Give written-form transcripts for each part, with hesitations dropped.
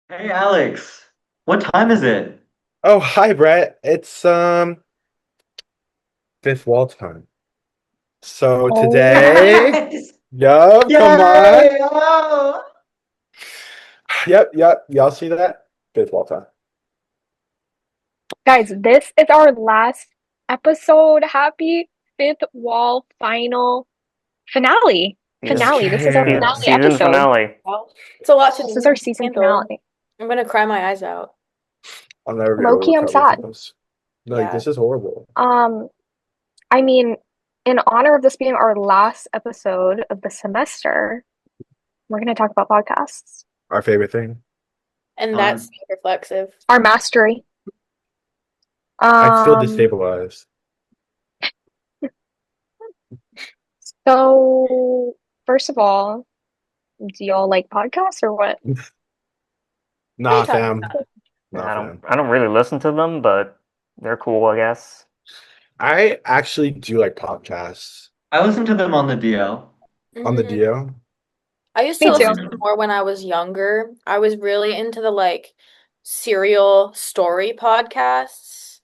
Hey Alex, what time is it? Oh, hi, Brett. It's fifth wall time. So today, Yes! yup, come on. Yay! Oh! Yep. Y'all see that? Fifth wall time. Guys, this is our last episode. Happy fifth wall final finale. Yes. Finale. This is our finale Season episode. finale. Well, it's a lot to This is our season handle. finale. I'm gonna cry my eyes out. I'll never be able to Low-key, I'm recover from sad. this. Like, Yeah. this is horrible. Um, I mean, in honor of this being our last episode of the semester, we're gonna talk about podcasts. Our favorite thing. And Fun. that's reflexive. Our mastery. I feel Um, destabilized. so first of all, do y'all like podcasts or what? What are you Nah, talking fam. about? Nah, I don't fam. I don't really listen to them, but they're cool, I guess. I actually do like podcasts I listen to them on the DL. on the hmm DL. I used to Me listen too. to more when I was younger. I was really into the serial story podcasts.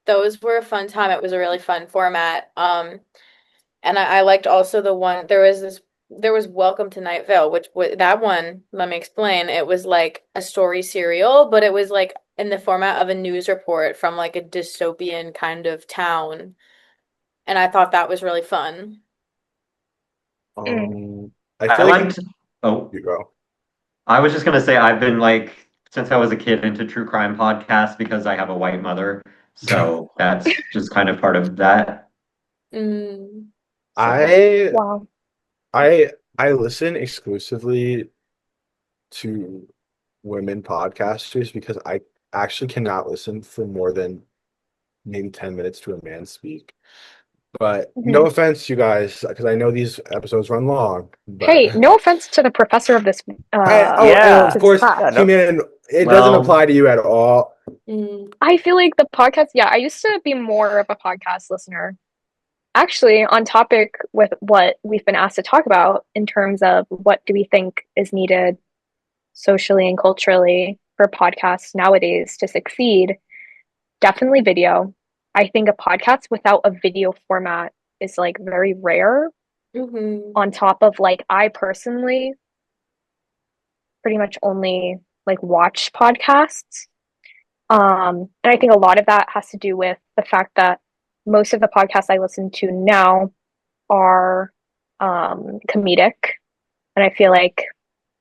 Those were a fun time. It was a really fun format. And I liked also the one there was Welcome to Night Vale, which that one, let me explain. It was like a story serial, but it was like in the format of a news report from like a dystopian kind of town. And I thought that was really fun. Mm. I I feel like liked, oh, you go. I was just gonna say I've been since I was a kid into true crime podcasts because I have a white mother. So that's just kind of part of that. Mm. So I Wow. I listen exclusively to women podcasters because I actually cannot listen for more than maybe 10 minutes to a man speak. But no Mhm. offense, you guys, because I know these episodes run long, but Hey, no offense to the professor of this and Yeah. of to this course, Yeah, class. no. human, it doesn't well, apply to you at all. Mm. I feel like the podcast, yeah, I used to be more of a podcast listener. Actually, on topic with what we've been asked to talk about in terms of what do we think is needed socially and culturally for podcasts nowadays to succeed, definitely video. I think a podcast without a video format is like very rare. hmm On top of like, I personally pretty much only like watch podcasts. And I think a lot of that has to do with the fact that most of the podcasts I listen to now are comedic. And I feel like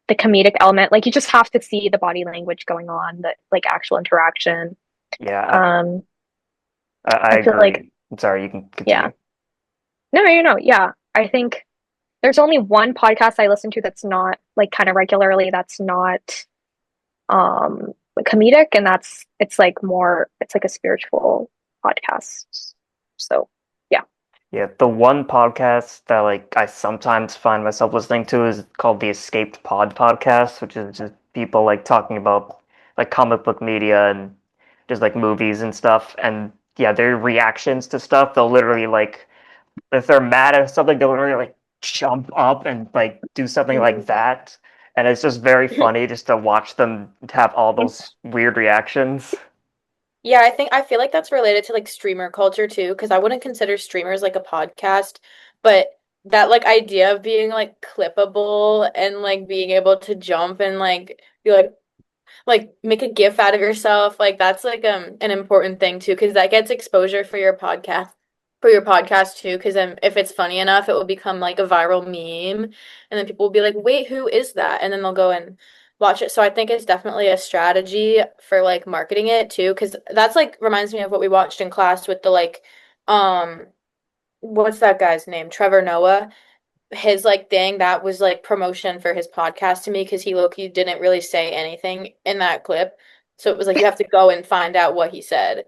the comedic element, like you just have to see the body language going on, the like actual interaction. Yeah, Um, I I feel like, agree. I'm sorry, you can yeah. continue. No. Yeah. I think there's only one podcast I listen to that's not like kind of regularly, that's not comedic, and that's it's like more it's like a spiritual podcast. So yeah. Yeah, the one podcast that like I sometimes find myself listening to is called the Escaped Pod podcast, which is just people like talking about like comic book media and just like movies and stuff. And yeah, their reactions to stuff, they'll literally like if they're mad at something, they'll literally like jump up and like do something like that. And it's just very funny just to watch them have all those weird reactions. Yeah, I feel like that's related to like streamer culture too, because I wouldn't consider streamers like a podcast, but that like idea of being like clippable and like being able to jump and like be like make a GIF out of yourself, like that's like an important thing too, because that gets exposure for your podcast too, because if it's funny enough, it will become like a viral meme, and then people will be like, wait, who is that? And then they'll go and watch it. So I think it's definitely a strategy for like marketing it too, because that's like reminds me of what we watched in class with the um what's that guy's name? Trevor Noah. His like thing that was like promotion for his podcast to me because he low-key didn't really say anything in that clip. So it was like you have to go and find out what he said.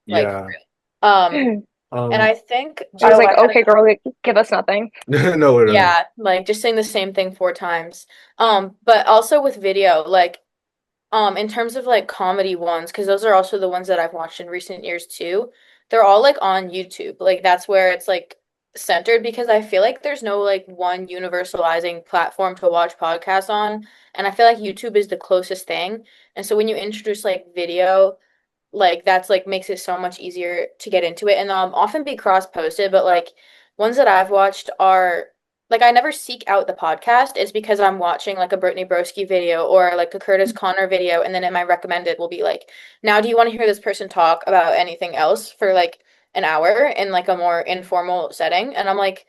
Like Yeah. um She and Um, I think was oh like, I had okay, girl, give us nothing. no, literally. yeah, like just saying the same thing four times. But also with video, like in terms of like comedy ones, because those are also the ones that I've watched in recent years too. They're all like on YouTube. Like that's where it's like centered because I feel like there's no like one universalizing platform to watch podcasts on. And I feel like YouTube is the closest thing. And so when you introduce like video, like that's like makes it so much easier to get into it and often be cross posted, but like ones that I've watched are like I never seek out the podcast. It's because I'm watching like a Brittany Broski video or like a Curtis Connor video, and then in my recommended will be like, now do you want to hear this person talk about anything else for like an hour in like a more informal setting? And I'm like,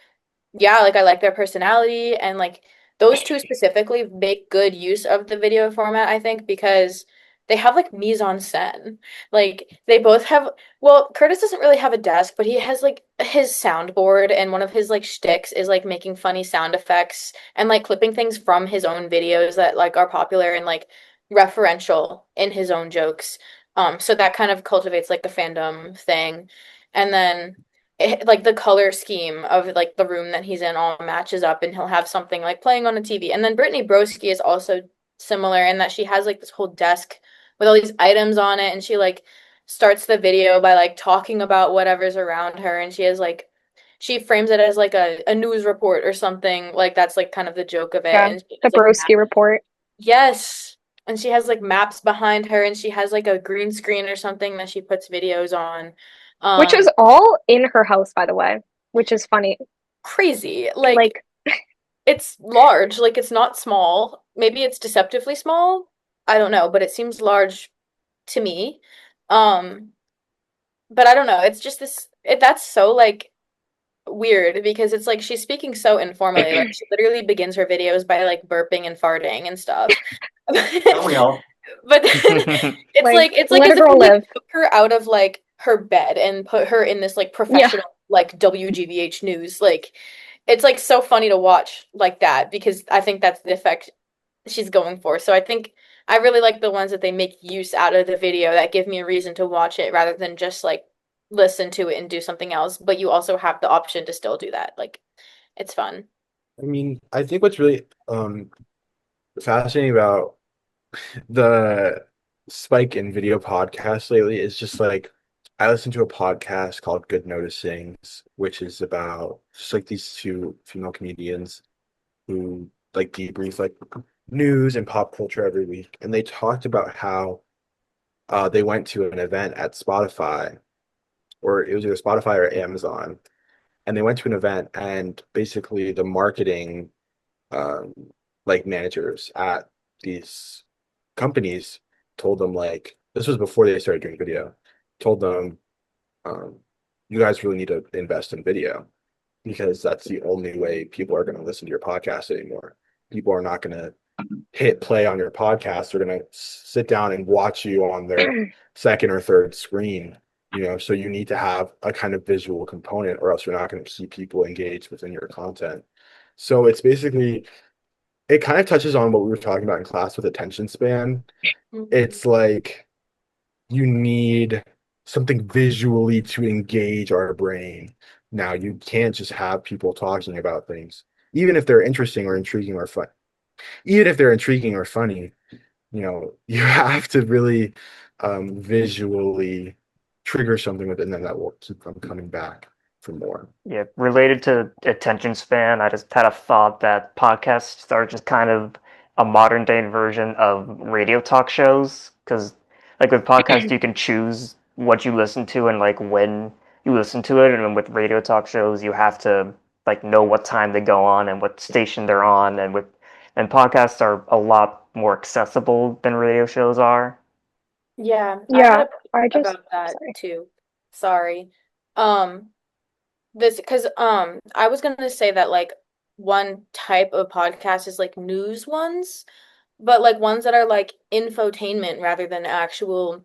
yeah, like I like their personality, and like those two specifically make good use of the video format, I think, because they have like mise en scène. Like they both have, well, Curtis doesn't really have a desk, but he has like his soundboard, and one of his like shticks is like making funny sound effects and like clipping things from his own videos that like are popular and like referential in his own jokes. So that kind of cultivates like the fandom thing. And then like the color scheme of like the room that he's in all matches up, and he'll have something like playing on a TV. And then Brittany Broski is also similar in that she has like this whole desk with all these items on it, and she like starts the video by like talking about whatever's around her, and she has like she frames it as like a news report or something, like that's like kind of the joke of it. Yeah, And she the has, like Broski report. yes. And she has like maps behind her, and she has like a green screen or something that she puts videos on. Which is Um all in her house, by the way, which is funny. Crazy. Like Like, it's large, like it's not small. Maybe it's deceptively small. I don't know, but it seems large to me. Um, but I don't know. It's just that's so like weird because it's like she's speaking so informally. Like she literally begins her videos by like burping and farting and stuff. Don't we all? But it's like let as a if girl you like live. took her out of like her bed and put her in this like Yeah. professional like WGBH news. Like it's like so funny to watch like that because I think that's the effect she's going for. So I think I really like the ones that they make use out of the video that give me a reason to watch it rather than just like listen to it and do something else. But you also have the option to still do that. Like it's fun. I mean, I think what's really fascinating about the spike in video podcasts lately is just like I listened to a podcast called Good Noticings, which is about just like these two female comedians who like debrief like news and pop culture every week. And they talked about how they went to an event at Spotify, or it was either Spotify or Amazon, and they went to an event and basically the marketing um like managers at these companies told them like this was before they started doing video, told them um you guys really need to invest in video because that's the only way people are going to listen to your podcast anymore. People are not going to hit play on your podcast. They're going to sit down and watch you on their second or third screen, so you need to have a kind of visual component or else you're not going to keep people engaged within your content. So it's basically, it kind of touches on what we were talking about in class with attention span. Mhm. It's like you need something visually to engage our brain. Now, you can't just have people talking about things, even if they're interesting or intriguing or fun. Even if they're intriguing or funny, you have to really visually trigger something within them that will keep them coming back for more. Yeah, related to attention span, I just had a thought that podcasts are just kind of a modern day version of radio talk shows. Because, like with podcasts, you can choose what you listen to and like when you listen to it. And then with radio talk shows, you have to like know what time they go on and what station they're on. And podcasts are a lot more accessible than radio shows are. Yeah, I had Yeah, a point I just, about that sorry. too. Sorry. Um, this because I was gonna say that like one type of podcast is like news ones, but like ones that are like infotainment rather than actual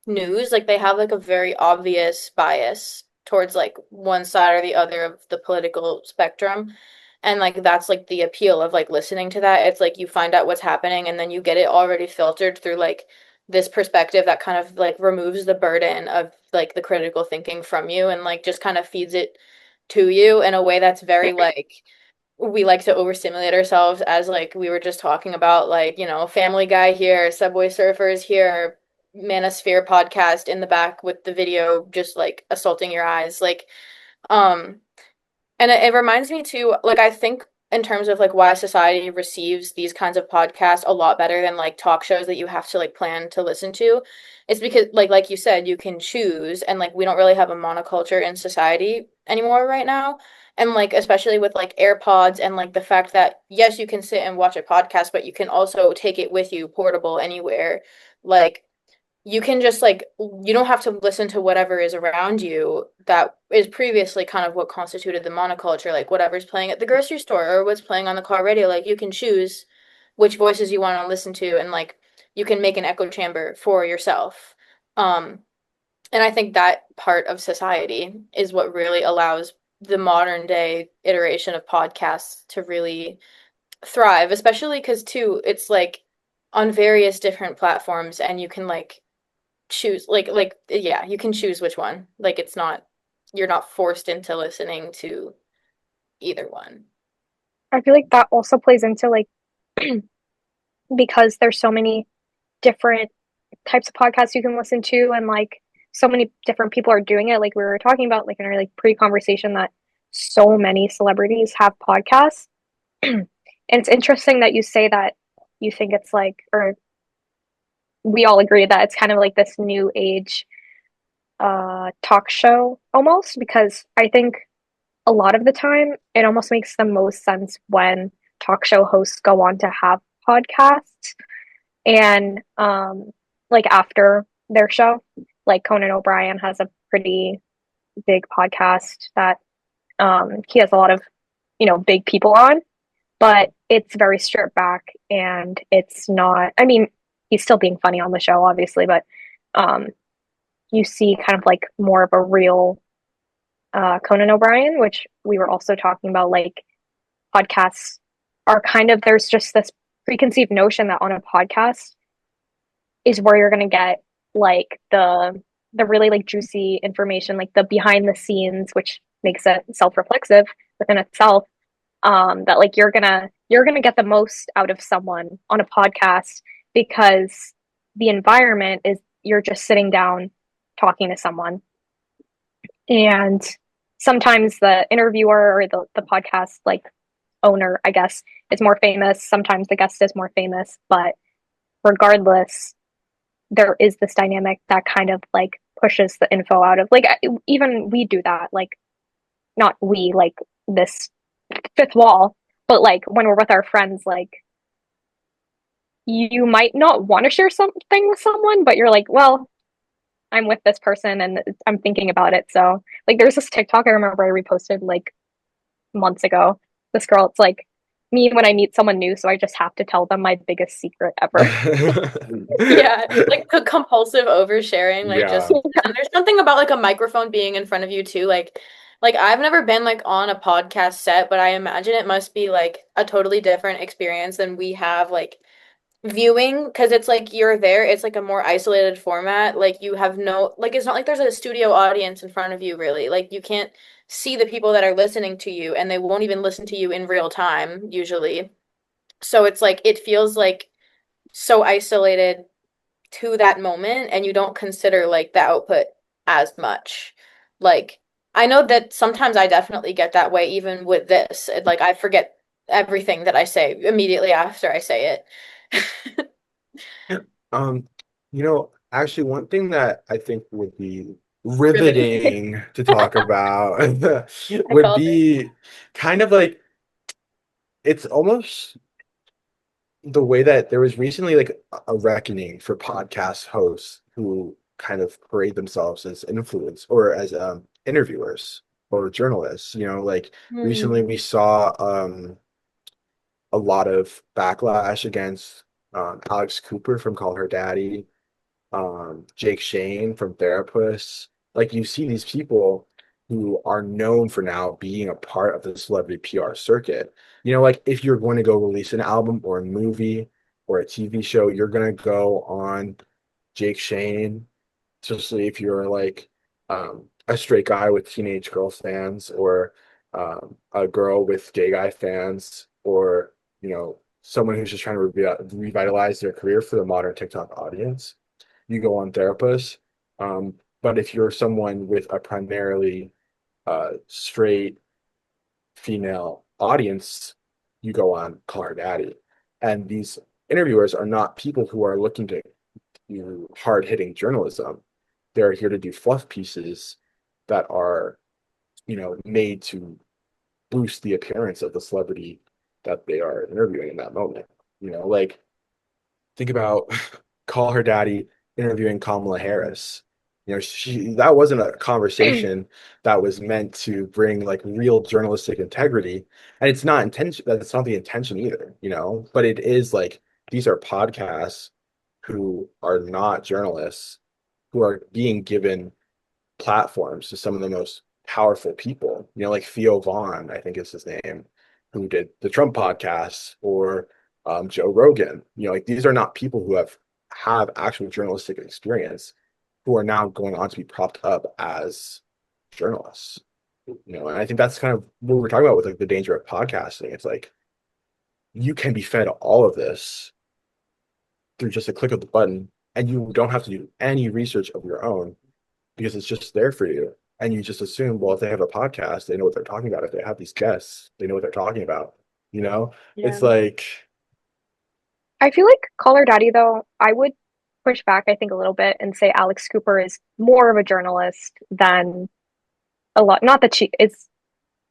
news, like they have like a very obvious bias towards like one side or the other of the political spectrum. And like that's like the appeal of like listening to that. It's like you find out what's happening and then you get it already filtered through like this perspective that kind of like removes the burden of like the critical thinking from you and like just kind of feeds it to you in a way that's very like we like to overstimulate ourselves as like we were just talking about like Family Guy here, Subway Surfers here, Manosphere podcast in the back with the video just like assaulting your eyes, like um And it reminds me too, like I think in terms of like why society receives these kinds of podcasts a lot better than like talk shows that you have to like plan to listen to. It's because like you said, you can choose and like we don't really have a monoculture in society anymore right now. And like especially with like AirPods and like the fact that yes, you can sit and watch a podcast, but you can also take it with you portable anywhere. Like you can just like you don't have to listen to whatever is around you that is previously kind of what constituted the monoculture, like whatever's playing at the grocery store or what's playing on the car radio. Like you can choose which voices you want to listen to and like you can make an echo chamber for yourself. um and I think that part of society is what really allows the modern day iteration of podcasts to really thrive, especially because too it's like on various different platforms and you can like choose like yeah, you can choose which one. Like it's not you're not forced into listening to either one. I feel like that also plays into like because there's so many different types of podcasts you can listen to, and like so many different people are doing it. Like we were talking about like in our like pre-conversation that so many celebrities have podcasts. And it's interesting that you say that you think it's like, or we all agree that it's kind of like this new age talk show almost, because I think a lot of the time it almost makes the most sense when talk show hosts go on to have podcasts. And like after their show, like Conan O'Brien has a pretty big podcast that he has a lot of, big people on, but it's very stripped back, and it's not, I mean, he's still being funny on the show obviously, but um you see kind of like more of a real Conan O'Brien, which we were also talking about. Like podcasts are kind of, there's just this preconceived notion that on a podcast is where you're going to get like the really like juicy information, like the behind the scenes, which makes it self-reflexive within itself. That like you're gonna get the most out of someone on a podcast, because the environment is you're just sitting down talking to someone, and sometimes the interviewer or the podcast like owner, I guess, is more famous. Sometimes the guest is more famous, but regardless, there is this dynamic that kind of like pushes the info out of like, even we do that, like not we like this fifth wall, but like when we're with our friends, like you might not want to share something with someone, but you're like, well, I'm with this person and I'm thinking about it. So like there's this TikTok I remember I reposted like months ago. This girl, it's like me when I meet someone new, so I just have to tell them my biggest secret ever. Yeah, like compulsive oversharing, like just Yeah. and there's something about like a microphone being in front of you too. Like I've never been like on a podcast set, but I imagine it must be like a totally different experience than we have like viewing, because it's like you're there, it's like a more isolated format. Like you have no like it's not like there's a studio audience in front of you really. Like you can't see the people that are listening to you and they won't even listen to you in real time usually. So it's like it feels like so isolated to that moment and you don't consider like the output as much. Like I know that sometimes I definitely get that way even with this. Like I forget everything that I say immediately after I say it. Um, actually, one thing that I think would be Riveting. riveting to talk about I would called it. be kind of like it's almost the way that there was recently like a reckoning for podcast hosts who kind of parade themselves as influence or as interviewers or journalists. Like recently Hmm. we saw a lot of backlash against Alex Cooper from Call Her Daddy, Jake Shane from Therapists. Like you see these people who are known for now being a part of the celebrity PR circuit. Like if you're going to go release an album or a movie or a TV show, you're going to go on Jake Shane, especially if you're like a straight guy with teenage girl fans or a girl with gay guy fans or, someone who's just trying to revitalize their career for the modern TikTok audience. You go on therapists. But if you're someone with a primarily straight female audience, you go on Call Her Daddy. And these interviewers are not people who are looking to do hard-hitting journalism. They're here to do fluff pieces that are, made to boost the appearance of the celebrity that they are interviewing in that moment. Like think about Call Her Daddy interviewing Kamala Harris. That wasn't a conversation that was meant to bring like real journalistic integrity. And it's not intention, that's not the intention either, but it is like these are podcasts who are not journalists who are being given platforms to some of the most powerful people, like Theo Vaughn, I think is his name, who did the Trump podcast, or Joe Rogan. Like these are not people who have actual journalistic experience who are now going on to be propped up as journalists. And I think that's kind of what we're talking about with like the danger of podcasting. It's like you can be fed all of this through just a click of the button, and you don't have to do any research of your own because it's just there for you. And you just assume, well, if they have a podcast, they know what they're talking about. If they have these guests, they know what they're talking about. It's like, I feel like Call Her Daddy, though, I would push back, I think, a little bit and say Alex Cooper is more of a journalist than a lot. Not that she is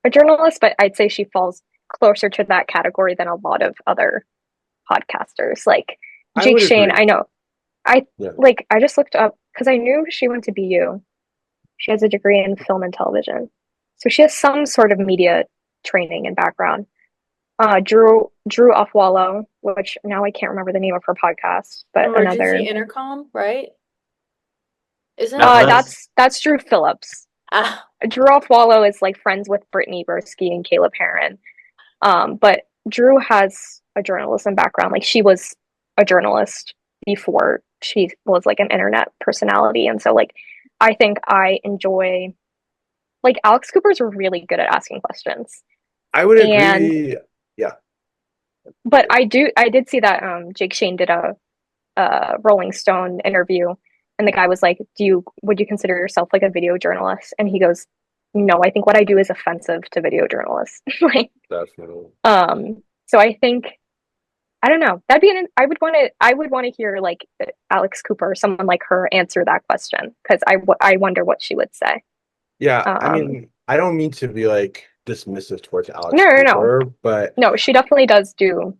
a journalist, but I'd say she falls closer to that category than a lot of other podcasters. Like Jake Shane, I know. I just looked up because I knew she went to BU. She has a degree in film and television. So she has some sort of media training and background. Drew Offwallow, which now I can't remember the name of her podcast, but Emergency Intercom, right? Isn't that's Drew Phillips. Drew Offwallow is like friends with Brittany Bursky and Caleb Heron. But Drew has a journalism background. Like she was a journalist before she was like an internet personality. And so like I think I enjoy like Alex Cooper's really good at asking questions. I would agree. Yeah. But I did see that Jake Shane did a Rolling Stone interview, and the guy was like, would you consider yourself like a video journalist? And he goes, no, I think what I do is offensive to video journalists. Like definitely. So I think I don't know. I would want to hear like Alex Cooper or someone like her answer that question because I wonder what she would say. Yeah, I mean, I don't mean to be like dismissive towards Alex Cooper, but no, she definitely does do.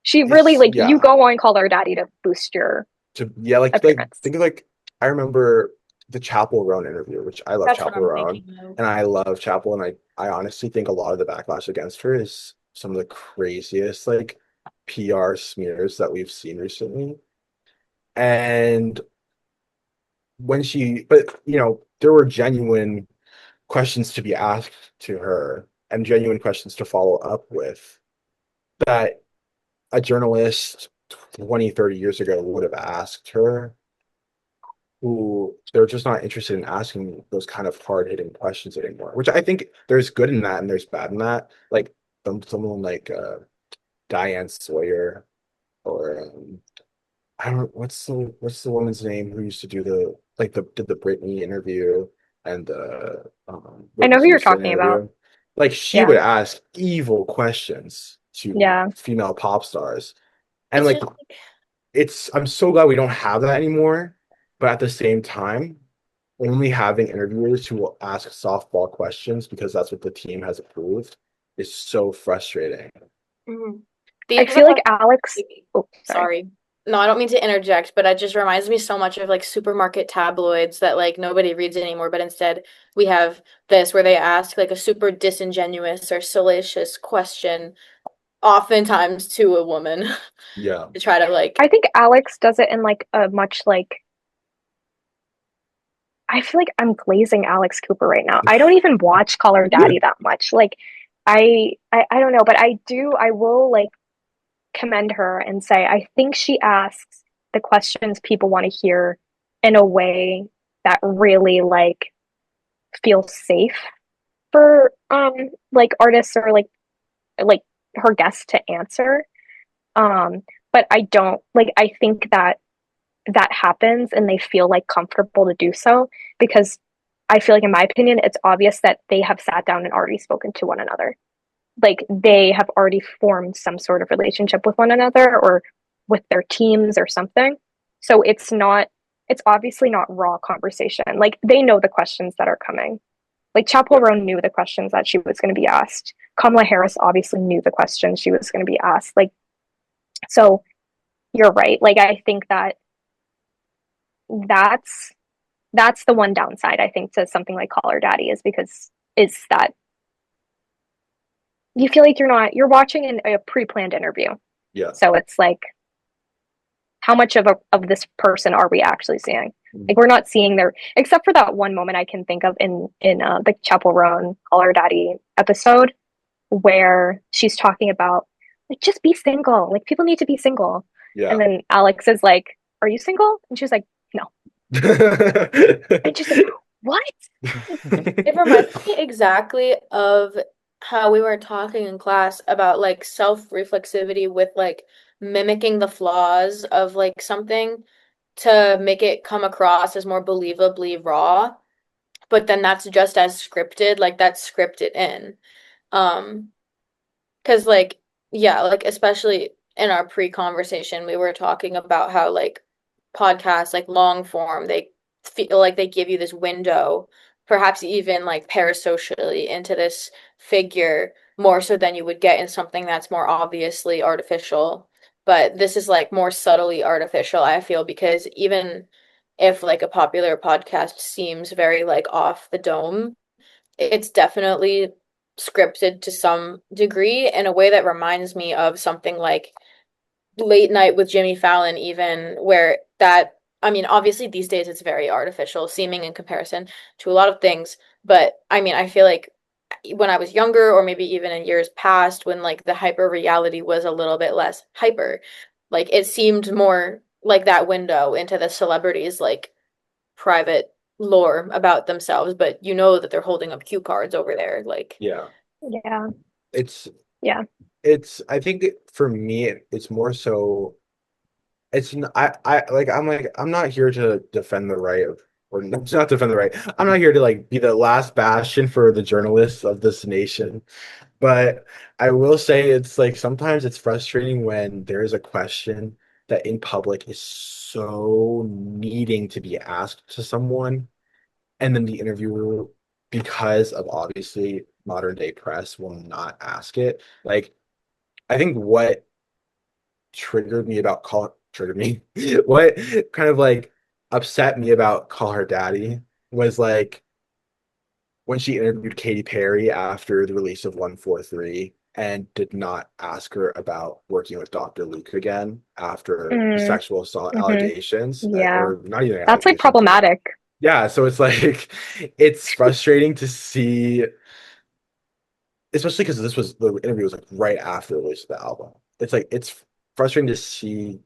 She really like you go on Call Her Daddy to boost your like think of like I remember the Chappell Roan interview, which I love Chappell Roan, and I love Chappell, and I honestly think a lot of the backlash against her is some of the craziest like PR smears that we've seen recently. And there were genuine questions to be asked to her and genuine questions to follow up with that a journalist 20, 30 years ago would have asked her, who they're just not interested in asking those kind of hard-hitting questions anymore, which I think there's good in that and there's bad in that. Like someone like Diane Sawyer, or I don't what's the woman's name who used to do did the Britney interview and the I know who you're talking about. Like she would ask evil questions to female pop stars. And I'm so glad we don't have that anymore. But at the same time, only having interviewers who will ask softball questions because that's what the team has approved is so frustrating. Mm-hmm. I feel like Alex. Sorry. No, I don't mean to interject, but it just reminds me so much of like supermarket tabloids that like nobody reads anymore. But instead, we have this where they ask like a super disingenuous or salacious question, oftentimes to a woman. Yeah. To try to like. I think Alex does it in like a much like. I feel like I'm glazing Alex Cooper right now. I don't even watch Call Her Daddy that much. Like, I don't know, but I will like commend her and say I think she asks the questions people want to hear in a way that really like feels safe for like artists or like her guests to answer. But I don't like I think that happens and they feel like comfortable to do so because I feel like in my opinion it's obvious that they have sat down and already spoken to one another. like they have already formed some sort of relationship with one another or with their teams or something. So it's obviously not raw conversation. Like they know the questions that are coming. Like Chapel Roan knew the questions that she was going to be asked. Kamala Harris obviously knew the questions she was going to be asked. Like, so you're right. Like I think that's that's the one downside I think to something like Call Her Daddy is that you feel like you're watching a pre-planned interview. Yeah. So it's like how much of this person are we actually seeing? Mhm. Like we're not seeing their except for that one moment I can think of in the Chapel Roan Call Her Daddy episode where she's talking about like just be single. Like people need to be single. And Yeah. then Alex is like, "Are you single?" And she's like, "No." And she's like, "What?" It reminds me exactly of how we were talking in class about like self-reflexivity with like mimicking the flaws of like something to make it come across as more believably raw, but then that's just as scripted, like that's scripted in. Um, 'Cause like yeah, like especially in our pre-conversation, we were talking about how like podcasts, like long form, they feel like they give you this window, perhaps even like parasocially into this figure more so than you would get in something that's more obviously artificial. But this is like more subtly artificial, I feel, because even if like a popular podcast seems very like off the dome, it's definitely scripted to some degree in a way that reminds me of something like Late Night with Jimmy Fallon, even where that, I mean, obviously these days it's very artificial seeming in comparison to a lot of things. But I mean, I feel like when I was younger, or maybe even in years past, when like the hyper reality was a little bit less hyper, like it seemed more like that window into the celebrities' like private lore about themselves, but you know that they're holding up cue cards over there. Like, Yeah. Yeah. It's Yeah. I think for me it's more so I'm not here to defend the right of or not defend the right. I'm not here to like be the last bastion for the journalists of this nation. But I will say it's like sometimes it's frustrating when there is a question that in public is so needing to be asked to someone, and then the interviewer, because of obviously modern day press, will not ask it. Like, I think what triggered me, what kind of like upset me about Call Her Daddy was like when she interviewed Katy Perry after the release of 143 and did not ask her about working with Dr. Luke again after the Mm, sexual assault hmm. allegations, Yeah. or not even That's like allegations. problematic. Yeah, so it's like it's frustrating to see, especially because the interview was like right after the release of the album. It's like it's frustrating to see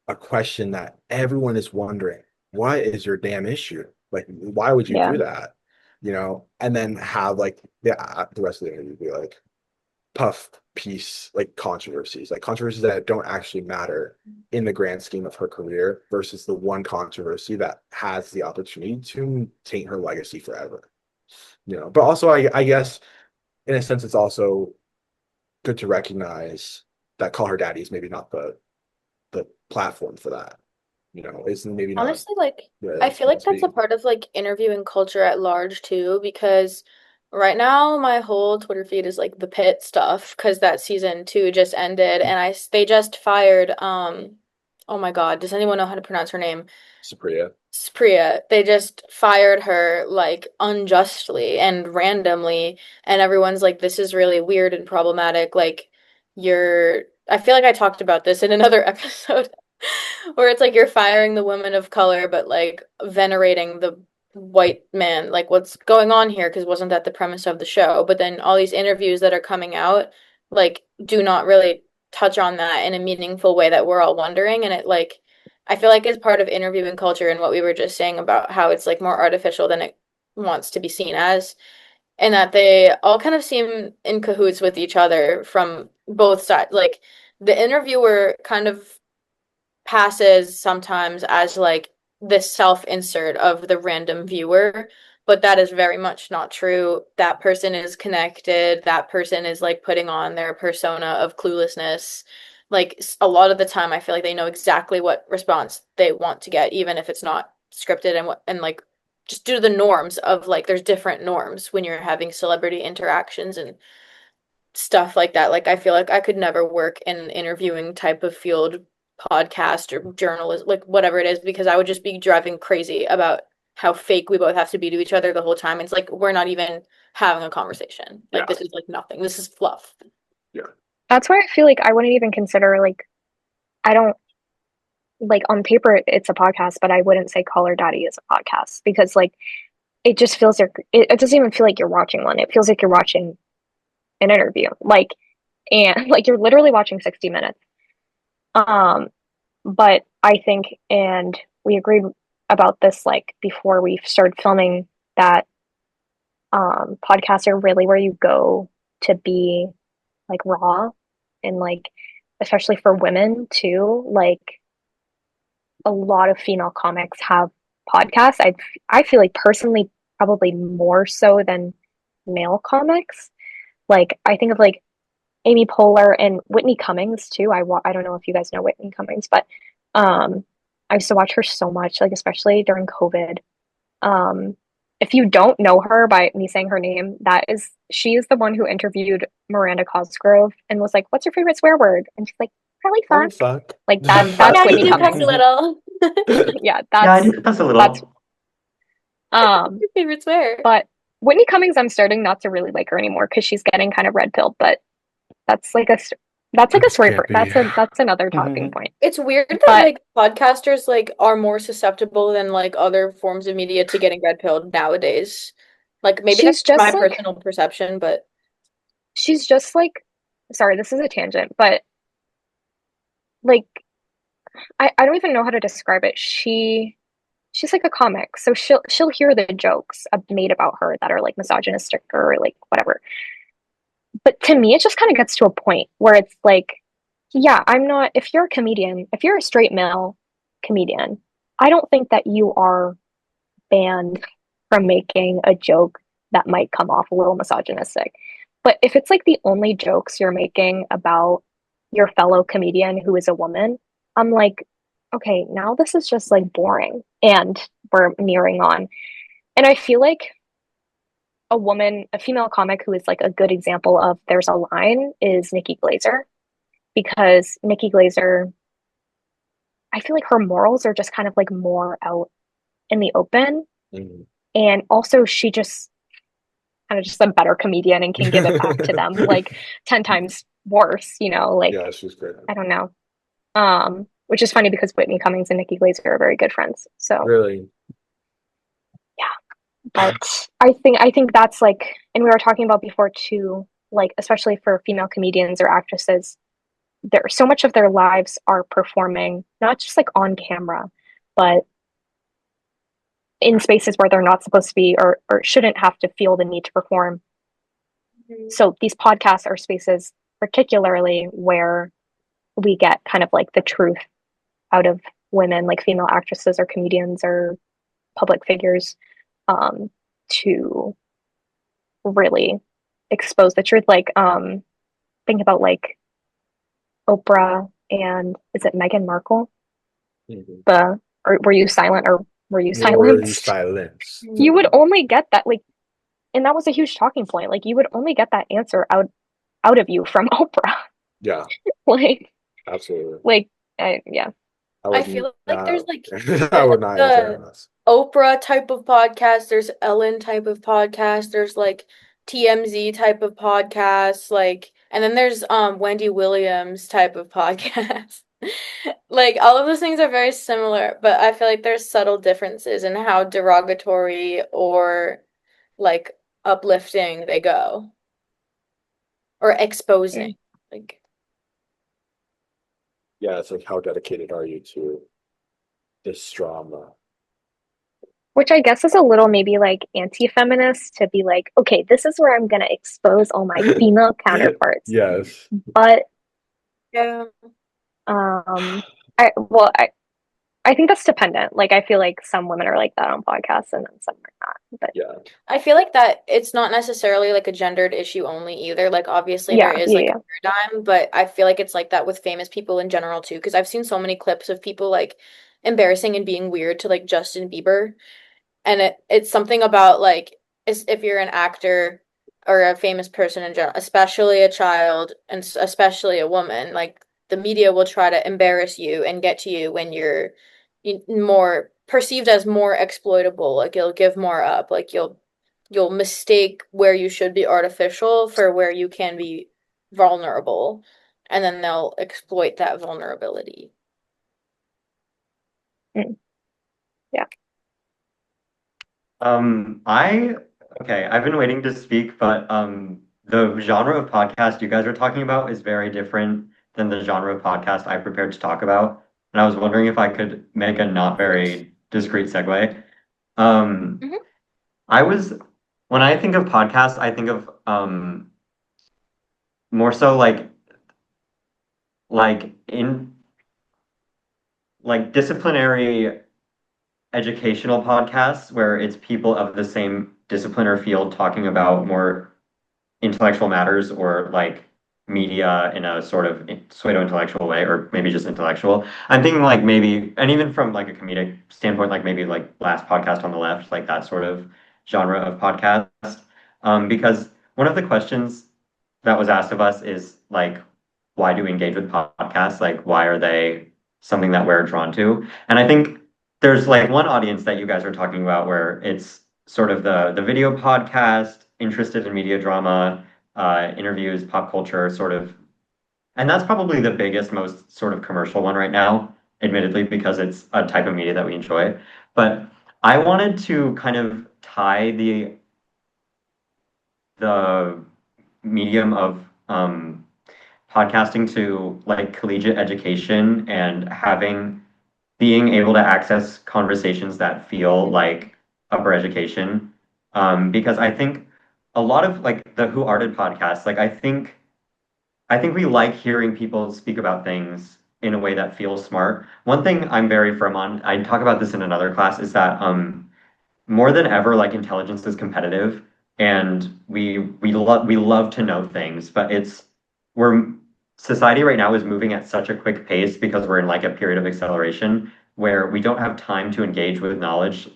a question that everyone is wondering, what is your damn issue? Like, why would you Yeah. do that? You know, and then have like the rest of the interview be like puff piece like controversies that don't actually matter in the grand scheme of her career versus the one controversy that has the opportunity to taint her legacy forever. You know, but also I guess in a sense it's also good to recognize that Call Her Daddy is maybe not the platform for that. You know, it's maybe not honestly, like, I the feel like that's a speak. part of like interviewing culture at large too, because right now my whole Twitter feed is like the pit stuff because that season 2 just ended and they just fired oh my God, does anyone know how to pronounce her name? Supriya. Priya. They just fired her like unjustly and randomly, and everyone's like, this is really weird and problematic. Like, I feel like I talked about this in another episode where it's like you're firing the women of color, but like venerating the white man. Like, what's going on here? Because wasn't that the premise of the show? But then all these interviews that are coming out, like, do not really touch on that in a meaningful way that we're all wondering. And it like, I feel like it's part of interviewing culture and what we were just saying about how it's like more artificial than it wants to be seen as, and that they all kind of seem in cahoots with each other from both sides. Like the interviewer kind of passes sometimes as like this self-insert of the random viewer, but that is very much not true. That person is connected. That person is like putting on their persona of cluelessness. Like a lot of the time, I feel like they know exactly what response they want to get, even if it's not scripted and like just due to the norms of like there's different norms when you're having celebrity interactions and stuff like that. Like I feel like I could never work in an interviewing type of field, podcast or journalism, like whatever it is, because I would just be driving crazy about how fake we both have to be to each other the whole time. It's like we're not even having a conversation. Like Yeah. this is like nothing. This is fluff. That's why I feel like I wouldn't even consider like I don't like on paper it's a podcast, but I wouldn't say Call Her Daddy is a podcast because like it just feels like it doesn't even feel like you're watching one. It feels like you're watching an interview. Like and like you're literally watching 60 Minutes. But I think and we agreed about this like before we started filming that podcasts are really where you go to be like raw and like especially for women too like a lot of female comics have podcasts. I feel like personally probably more so than male comics. Like I think of like Amy Poehler and Whitney Cummings too. I don't know if you guys know Whitney Cummings, but I used to watch her so much, like especially during COVID. Um, if you don't know her by me saying her name, she is the one who interviewed Miranda Cosgrove and was like, "What's your favorite swear word?" And she's like, "Probably Oh, fuck." fuck. Like That's that's Yeah, you Whitney do cuss Cummings. a little. Yeah, Yeah, I that's do cuss a that's little. Your favorite swear. but Whitney Cummings, I'm starting not to really like her anymore because she's getting kind of red pilled. But that's like a that's like a story for Skippy. that's another talking point. It's weird that But like podcasters like are more susceptible than like other forms of media to getting red pilled nowadays. Like maybe that's she's just my like personal perception, but she's just like sorry, this is a tangent, but like I don't even know how to describe it. She's like a comic, so she'll hear the jokes made about her that are like misogynistic or like whatever. But to me, it just kind of gets to a point where it's like, yeah, I'm not. If you're a comedian, if you're a straight male comedian, I don't think that you are banned from making a joke that might come off a little misogynistic. But if it's like the only jokes you're making about your fellow comedian who is a woman, I'm like, okay, now this is just like boring. And we're nearing on. And I feel like a female comic who is like a good example of there's a line is Nikki Glazer. Because Nikki Glazer, I feel like her morals are just kind of like more out in the open. Mhm. And also she just kind of just a better comedian and can give it back to them like 10 times worse, like Yeah, she's great. I don't know. Which is funny because Whitney Cummings and Nikki Glazer are very good friends. So Really. but I think that's like and we were talking about before too, like especially for female comedians or actresses, so much of their lives are performing, not just like on camera, but in spaces where they're not supposed to be or shouldn't have to feel the need to perform. So these podcasts are spaces particularly where we get kind of like the truth out of women, like female actresses or comedians or public figures, to really expose the truth. Like think about like Oprah and is it Meghan Markle? Mhm. Or were you silent or were you Were you silenced? silenced? You would only get that like and that was a huge talking point. Like you would only get that answer out of you from Oprah. Yeah, like absolutely. like yeah. I feel like there's like I would not answer the unless. Oprah type of podcast, there's Ellen type of podcast, there's like TMZ type of podcast, like and then there's Wendy Williams type of podcast. Like all of those things are very similar, but I feel like there's subtle differences in how derogatory or like uplifting they go or exposing. Like Yeah, it's like how dedicated are you to this drama? Which I guess is a little maybe like anti-feminist to be like, okay, this is where I'm gonna expose all my female counterparts. Yes. But yeah. I well I think that's dependent. Like I feel like some women are like that on podcasts and then some are not. But Yeah. I feel like that it's not necessarily like a gendered issue only either. Like obviously there yeah, is yeah, like yeah. a paradigm, but I feel like it's like that with famous people in general too. Because I've seen so many clips of people like embarrassing and being weird to like Justin Bieber, and it's something about like if you're an actor or a famous person in general, especially a child and especially a woman, like the media will try to embarrass you and get to you when you're more perceived as more exploitable. Like you'll give more up. Like you'll mistake where you should be artificial for where you can be vulnerable, and then they'll exploit that vulnerability. Mm, yeah. I okay, I've been waiting to speak, but the genre of podcast you guys are talking about is very different than the genre of podcast I prepared to talk about. And I was wondering if I could make a not very discreet segue. Um, Mhm. I was when I think of podcasts, I think of more so like in like disciplinary educational podcasts where it's people of the same discipline or field talking about more intellectual matters or like media in a sort of pseudo-intellectual way or maybe just intellectual. I'm thinking like maybe, and even from like a comedic standpoint, like maybe like Last Podcast on the Left, like that sort of genre of podcast. Because one of the questions that was asked of us is like, why do we engage with podcasts? Like, why are they something that we're drawn to? And I think there's like one audience that you guys are talking about where it's sort of the video podcast, interested in media drama, interviews, pop culture, sort of, and that's probably the biggest, most sort of commercial one right now, admittedly, because it's a type of media that we enjoy. But I wanted to kind of tie the medium of podcasting to like collegiate education and having being able to access conversations that feel like upper education. Because I think a lot of like the Who Arted podcast, like I think we like hearing people speak about things in a way that feels smart. One thing I'm very firm on, I talk about this in another class, is that more than ever, like intelligence is competitive, and we love to know things, but we're society right now is moving at such a quick pace because we're in like a period of acceleration where we don't have time to engage with knowledge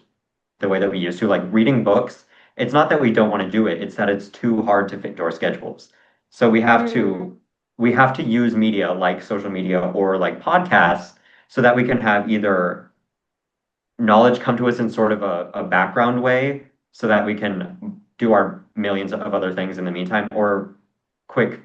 the way that we used to. Like reading books, it's not that we don't want to do it, it's that it's too hard to fit into our schedules. So Mm. we have to use media like social media or like podcasts so that we can have either knowledge come to us in sort of a background way so that we can do our millions of other things in the meantime, or quick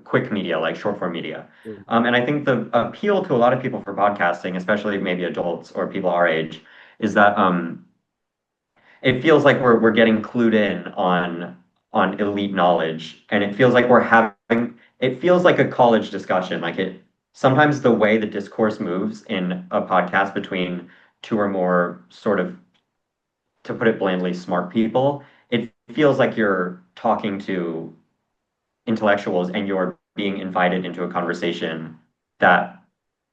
quick media like short form media. Mm. And I think the appeal to a lot of people for podcasting, especially maybe adults or people our age, is that it feels like we're getting clued in on elite knowledge, and it feels like we're having it feels like a college discussion. Like it sometimes the way the discourse moves in a podcast between two or more sort of, to put it blandly, smart people, it feels like you're talking to intellectuals and you're being invited into a conversation that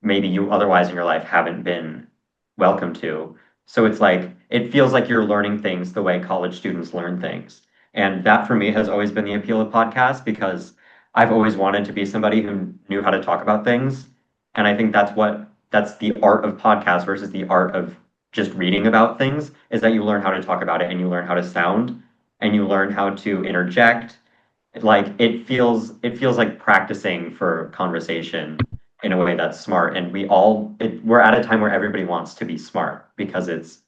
maybe you otherwise in your life haven't been welcome to. So it's like it feels like you're learning things the way college students learn things. And that for me has always been the appeal of podcasts because I've always wanted to be somebody who knew how to talk about things. And I think that's the art of podcasts versus the art of just reading about things, is that you learn how to talk about it and you learn how to sound and you learn how to interject. Like it feels like practicing for conversation in a way that's smart, and we're at a time where everybody wants to be smart because it's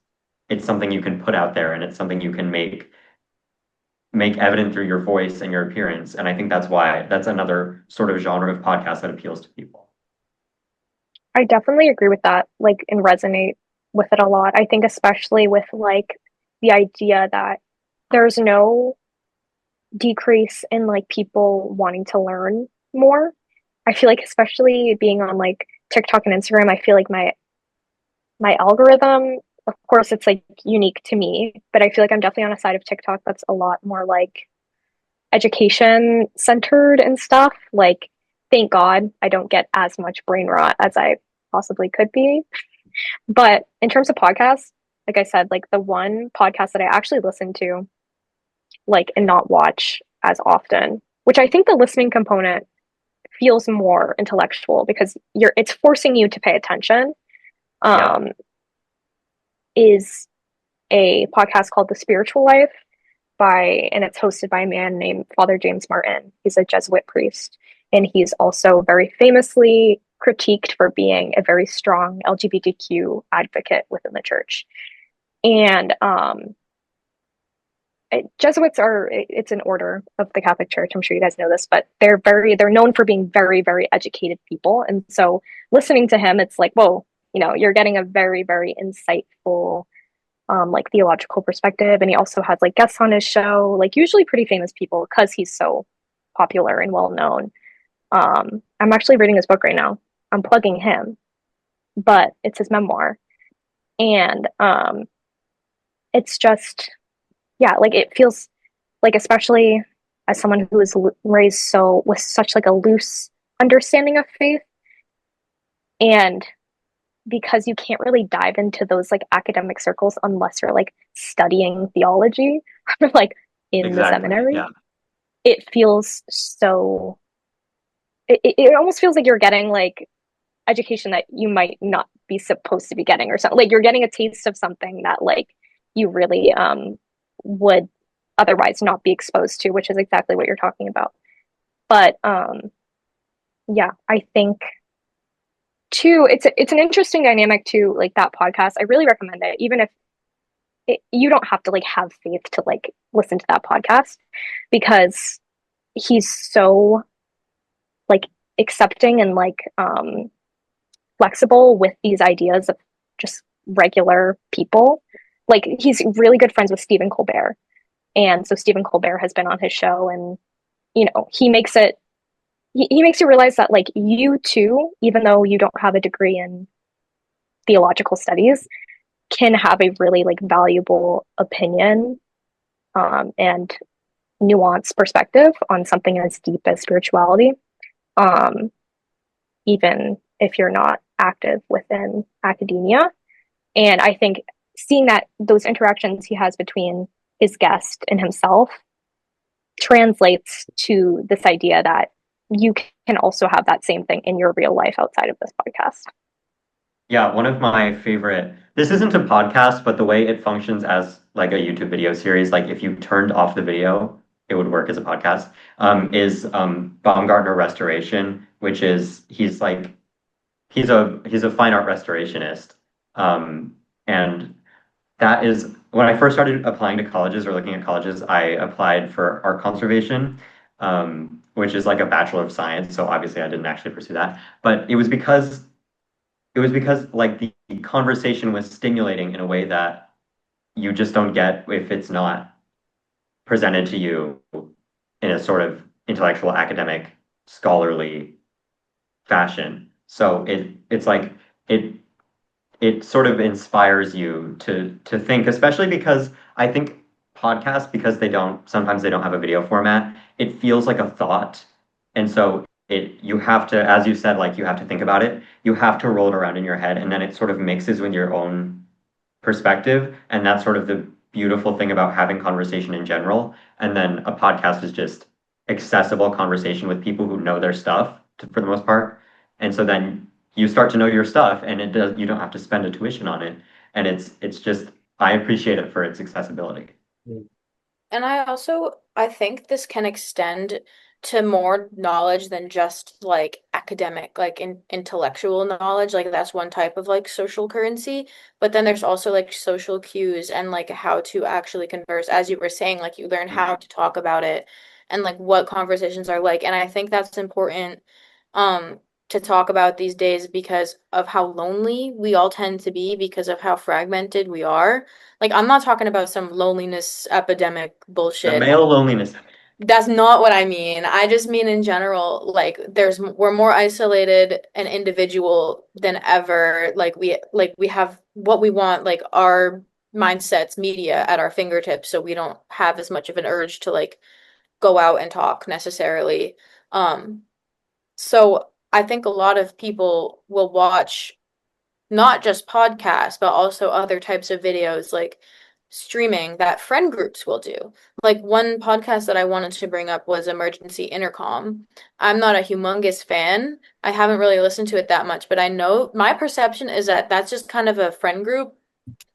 something you can put out there and it's something you can make evident through your voice and your appearance. And I think that's another sort of genre of podcast that appeals to people. I definitely agree with that, like, and resonate with it a lot. I think especially with like the idea that there's no decrease in like people wanting to learn more. I feel like especially being on like TikTok and Instagram, I feel like my algorithm, of course it's like unique to me, but I feel like I'm definitely on a side of TikTok that's a lot more like education centered and stuff. Like thank God I don't get as much brain rot as I possibly could be. But in terms of podcasts, like I said, like the one podcast that I actually listen to, like, and not watch as often, which I think the listening component feels more intellectual because it's forcing you to pay attention. Yeah. Um, is a podcast called The Spiritual Life and it's hosted by a man named Father James Martin. He's a Jesuit priest, and he's also very famously critiqued for being a very strong LGBTQ advocate within the church. And Jesuits it's an order of the Catholic Church. I'm sure you guys know this, but they're known for being very, very educated people. And so listening to him, it's like, whoa, you're getting a very, very insightful like theological perspective. And he also has like guests on his show, like usually pretty famous people because he's so popular and well known. I'm actually reading his book right now. I'm plugging him, but it's his memoir. And it's just, yeah, like it feels like, especially as someone who was raised so with such like a loose understanding of faith, and because you can't really dive into those like academic circles unless you're like studying theology or like in the Exactly. seminary. Yeah. It feels so it almost feels like you're getting like education that you might not be supposed to be getting or something. Like you're getting a taste of something that like you really would otherwise not be exposed to, which is exactly what you're talking about. But yeah, I think too it's an interesting dynamic too, like that podcast. I really recommend it, even if you don't have to like have faith to like listen to that podcast, because he's so like accepting and like flexible with these ideas of just regular people. Like he's really good friends with Stephen Colbert, and so Stephen Colbert has been on his show, and he makes he makes you realize that like you too, even though you don't have a degree in theological studies, can have a really like valuable opinion and nuanced perspective on something as deep as spirituality, um, even if you're not active within academia. And I think seeing that those interactions he has between his guest and himself translates to this idea that you can also have that same thing in your real life outside of this podcast. Yeah, one of my favorite, this isn't a podcast, but the way it functions as like a YouTube video series, like if you turned off the video, it would work as a podcast, is Baumgartner Restoration, which is he's a fine art restorationist. And that is when I first started applying to colleges or looking at colleges, I applied for art conservation, which is like a Bachelor of Science. So obviously I didn't actually pursue that, but it was because like the conversation was stimulating in a way that you just don't get if it's not presented to you in a sort of intellectual, academic, scholarly fashion. So it's like it it sort of inspires you to think, especially because I think podcasts, because they don't have a video format, it feels like a thought. And so you have to, as you said, like you have to think about it, you have to roll it around in your head, and then it sort of mixes with your own perspective. And that's sort of the beautiful thing about having conversation in general. And then a podcast is just accessible conversation with people who know their stuff for the most part. And so then you start to know your stuff, and you don't have to spend a tuition on it. And it's just, I appreciate it for its accessibility. And I think this can extend to more knowledge than just like academic, like intellectual knowledge. Like that's one type of like social currency. But then there's also like social cues and like how to actually converse. As you were saying, like you learn how to talk about it and like what conversations are like. And I think that's important to talk about these days because of how lonely we all tend to be because of how fragmented we are. Like, I'm not talking about some loneliness epidemic The bullshit. male loneliness. That's not what I mean. I just mean in general, like we're more isolated and individual than ever. Like we have what we want, like our mindsets, media at our fingertips, so we don't have as much of an urge to like go out and talk necessarily. So I think a lot of people will watch not just podcasts, but also other types of videos like streaming that friend groups will do. Like one podcast that I wanted to bring up was Emergency Intercom. I'm not a humongous fan. I haven't really listened to it that much, but I know my perception is that that's just kind of a friend group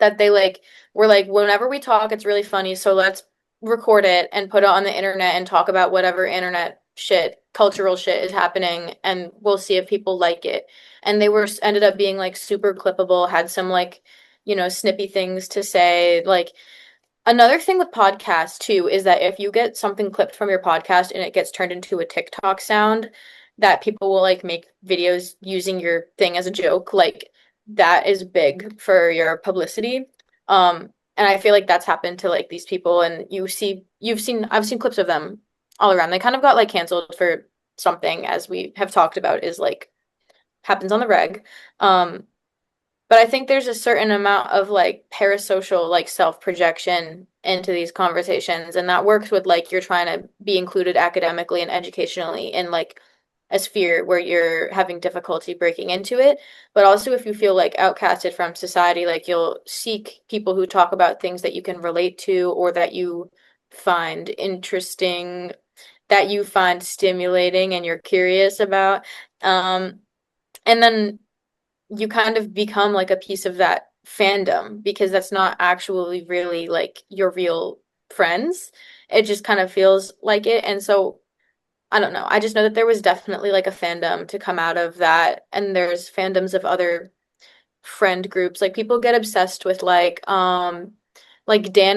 that they like were like, whenever we talk, it's really funny, so let's record it and put it on the internet and talk about whatever internet shit, cultural shit is happening, and we'll see if people like it. And they were ended up being like super clippable, had some like, snippy things to say. Like another thing with podcasts too is that if you get something clipped from your podcast and it gets turned into a TikTok sound, that people will like make videos using your thing as a joke, like that is big for your publicity. And I feel like that's happened to like these people, and I've seen clips of them all around. They kind of got like canceled for something, as we have talked about, is like happens on the reg. But I think there's a certain amount of like parasocial like self-projection into these conversations, and that works with like you're trying to be included academically and educationally in like a sphere where you're having difficulty breaking into it. But also if you feel like outcasted from society, like you'll seek people who talk about things that you can relate to or that you find interesting, that you find stimulating and you're curious about. And then you kind of become like a piece of that fandom because that's not actually really like your real friends. It just kind of feels like it. And so I don't know. I just know that there was definitely like a fandom to come out of that. And there's fandoms of other friend groups. Like people get obsessed with like Dan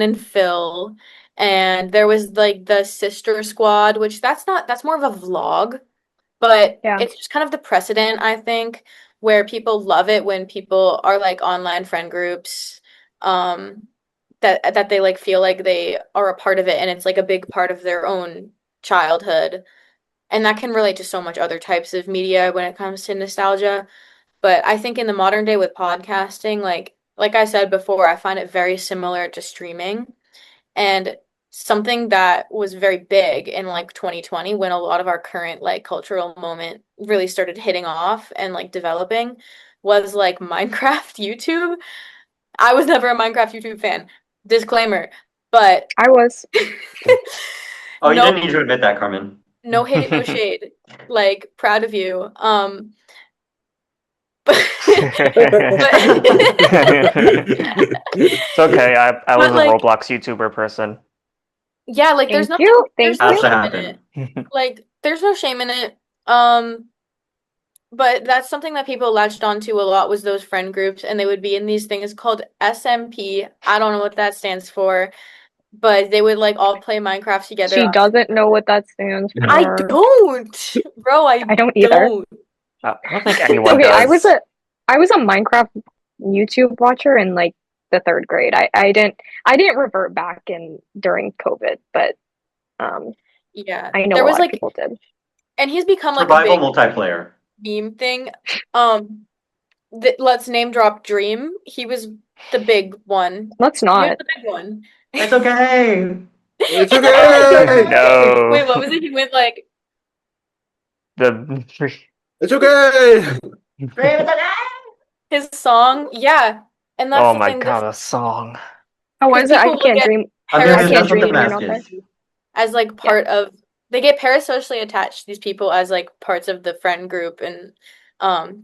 and Phil. And there was like the Sister Squad, which that's more of a vlog, but Yeah. it's just kind of the precedent, I think, where people love it when people are like online friend groups, that they like feel like they are a part of it and it's like a big part of their own childhood. And that can relate to so much other types of media when it comes to nostalgia. But I think in the modern day with podcasting, like I said before, I find it very similar to streaming. And something that was very big in like 2020 when a lot of our current like cultural moment really started hitting off and like developing was like Minecraft YouTube. I was never a Minecraft YouTube fan. Disclaimer. But I was. Oh, you no didn't need to admit that, Carmen. no hate, no shade. Like proud of you. But It's okay. I was But, a like- Roblox YouTuber person. yeah, like there's Thank nothing you. there's Thank no you. Has to shame in it. happen. Like there's no shame in it. But that's something that people latched onto a lot was those friend groups, and they would be in these things called SMP. I don't know what that stands for, but they would like all play Minecraft together. She doesn't know what that stands for. I don't, bro. I don't either. don't. I don't think anyone Okay, does. I was a Minecraft YouTube watcher in like the third grade. I didn't revert back in during COVID, but Yeah, I know there a was lot like, of people did. and he's become like a Survival big multiplayer. meme thing. Let's name drop Dream. He was the big one. Let's He was not. the big one. It's okay. It's It's okay. No. Wait, what was it? He went like, The It's okay. his song, yeah, and that's oh the my thing. god, a song. Oh, what is it? I people will can't get dream. I'm I just, can't that's what the dream. You're mask not there. is. as like part of they get parasocially attached, these people, as like parts of the friend group, and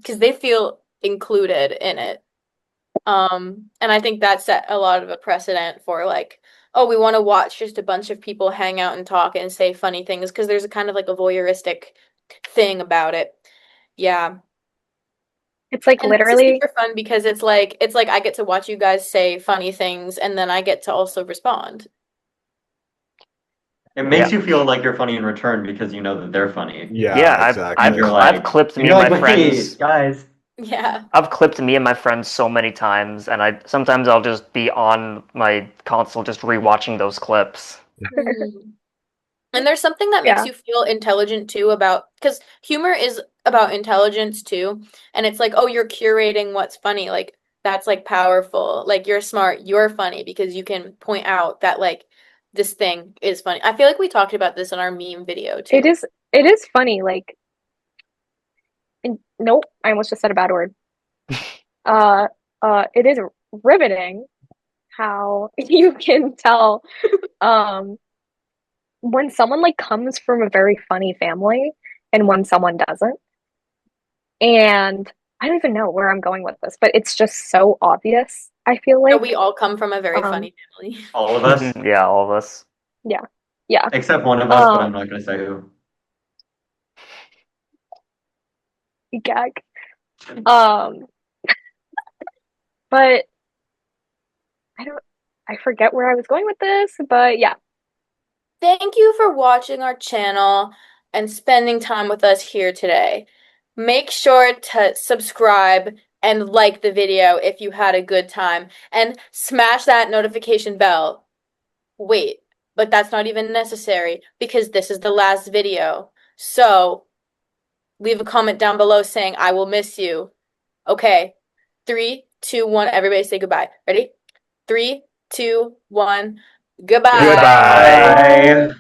because they feel included in it. And I think that set a lot of a precedent for like, oh, we want to watch just a bunch of people hang out and talk and say funny things because there's a kind of like a voyeuristic thing about it. Yeah. It's like And this is literally. super fun because it's like I get to watch you guys say funny things and then I get to also respond. It makes you feel like you're funny in return because you know that they're funny. Yeah, exactly. You're like- I've clipped me You're and like, my "Wait, friends. guys. Yeah. I've clipped me and my friends so many times, and I'll just be on my console just rewatching those clips. Mhm. And there's something that makes Yeah. you feel intelligent too about because humor is about intelligence too. And it's like, oh, you're curating what's funny. Like that's like powerful. Like you're smart, you're funny because you can point out that like this thing is funny. I feel like we talked about this in our meme video too. It is funny. Like, nope, I almost just said a bad word. it is riveting how you can tell when someone like comes from a very funny family and when someone doesn't. And I don't even know where I'm going with this, but it's just so obvious, I feel So like. we all come from a very Um, funny family. All of us, Yeah, all of us. Yeah. Yeah. except one of us, but I'm Um, not gonna say who. Gag. Um, but I forget where I was going with this, but yeah. Thank you for watching our channel and spending time with us here today. Make sure to subscribe and like the video if you had a good time, and smash that notification bell. Wait, but that's not even necessary because this is the last video. So leave a comment down below saying I will miss you. Okay. 3, 2, 1. Everybody say goodbye. Ready? 3, 2, 1. Goodbye. Goodbye. Bye.